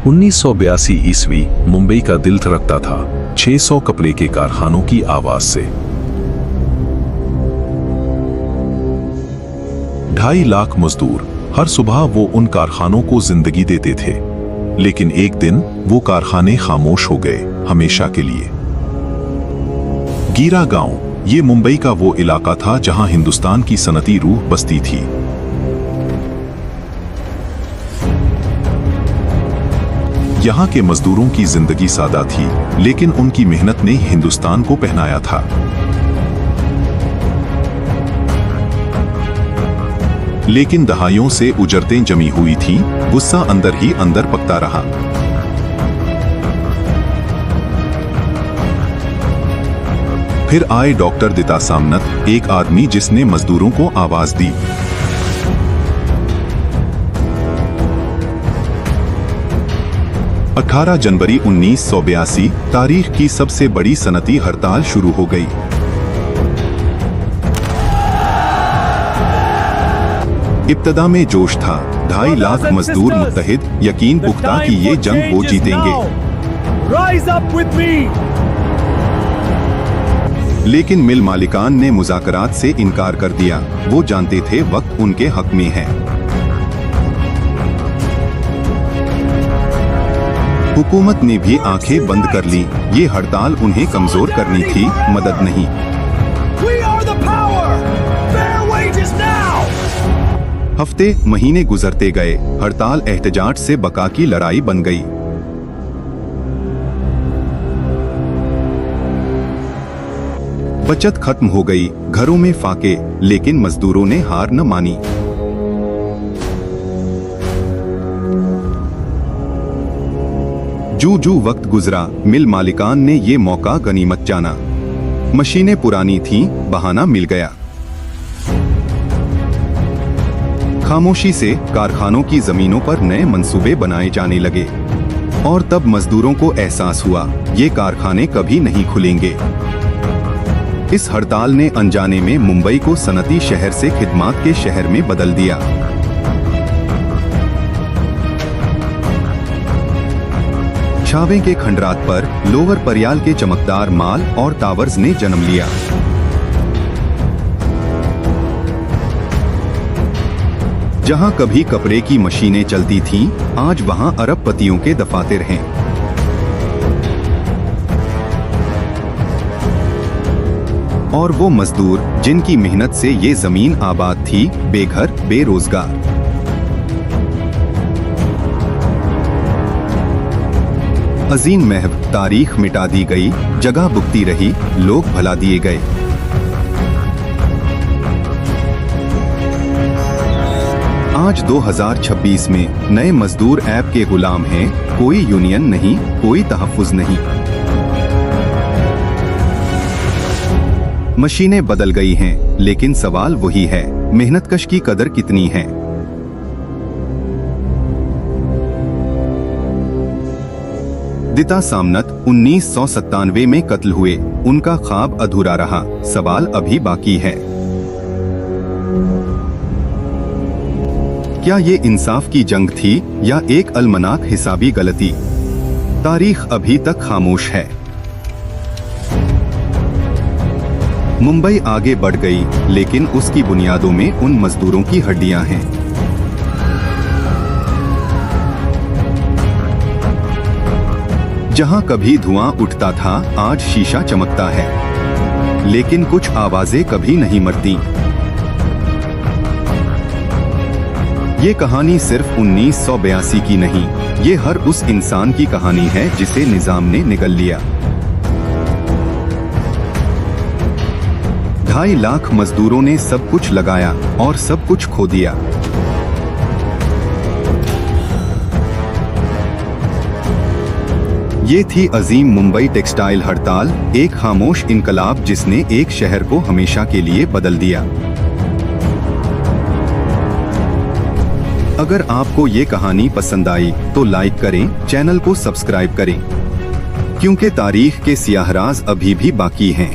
1982 ईस्वी मुंबई का दिल धड़कता था 600 कपड़े के कारखानों की आवाज से। 2.5 लाख मजदूर हर सुबह वो उन कारखानों को जिंदगी देते थे, लेकिन एक दिन वो कारखाने खामोश हो गए, हमेशा के लिए। गीरा गांव ये मुंबई का वो इलाका था जहां हिंदुस्तान की सनती रूह बसती थी। यहाँ के मजदूरों की जिंदगी सादा थी, लेकिन उनकी मेहनत ने हिंदुस्तान को पहनाया था। लेकिन दहाइयों से उजरतें जमी हुई थी, गुस्सा अंदर ही अंदर पकता रहा। फिर आए डॉक्टर दिता सामंत, एक आदमी जिसने मजदूरों को आवाज दी। जनवरी 1982 तारीख की सबसे बड़ी सनती हड़ताल शुरू हो गई। इब्तदा में जोश था, 2.5 लाख मजदूर मुत्तहिद, यकीन पुख्ता कि ये जंग वो जीतेंगे। लेकिन मिल मालिकान ने मुज़ाकरात से इनकार कर दिया। वो जानते थे वक्त उनके हक में है। हुकूमत ने भी आंखें बंद कर ली। ये हड़ताल उन्हें कमजोर करनी थी, मदद नहीं। हफ्ते महीने गुजरते गए, हड़ताल एहतजाज से बका की लड़ाई बन गई। बचत खत्म हो गई, घरों में फाके, लेकिन मजदूरों ने हार न मानी। जू वक्त गुजरा, मिल मालिकान ने ये मौका गनीमत जाना। मशीनें पुरानी थीं, बहाना मिल गया। खामोशी से कारखानों की जमीनों पर नए मंसूबे बनाए जाने लगे। और तब मजदूरों को एहसास हुआ, ये कारखाने कभी नहीं खुलेंगे। इस हड़ताल ने अनजाने में मुंबई को सनती शहर से खिदमात के शहर में बदल दिया। छावे के खंडरात पर लोअर परियाल के चमकदार माल और टावर्स ने जन्म लिया। जहां कभी कपड़े की मशीनें चलती थीं, आज वहां अरबपतियों के दफातर हैं। और वो मजदूर जिनकी मेहनत से ये जमीन आबाद थी, बेघर, बेरोजगार। अजीम महव तारीख मिटा दी गई, जगह बुकती रही, लोग भला दिए गए। आज 2026 में नए मजदूर ऐप के गुलाम हैं। कोई यूनियन नहीं, कोई तहफ्फुज नहीं। मशीनें बदल गई हैं, लेकिन सवाल वही है, मेहनतकश की कदर कितनी है। दिता सामंत 1997 में कत्ल हुए। उनका ख्वाब अधूरा रहा, सवाल अभी बाकी है। क्या ये इंसाफ की जंग थी या एक अलमनाक हिसाबी गलती? तारीख अभी तक खामोश है। मुंबई आगे बढ़ गई, लेकिन उसकी बुनियादों में उन मजदूरों की हड्डियां हैं। जहां कभी धुआं उठता था, आज शीशा चमकता है। लेकिन कुछ आवाजें कभी नहीं मरती। ये कहानी सिर्फ 1982 की नहीं, ये हर उस इंसान की कहानी है जिसे निजाम ने निगल लिया। 2.5 लाख मजदूरों ने सब कुछ लगाया और सब कुछ खो दिया। ये थी अजीम मुंबई टेक्सटाइल हड़ताल, एक खामोश इनकलाब जिसने एक शहर को हमेशा के लिए बदल दिया। अगर आपको ये कहानी पसंद आई तो लाइक करें, चैनल को सब्सक्राइब करें, क्योंकि तारीख के सियाहराज अभी भी बाकी हैं।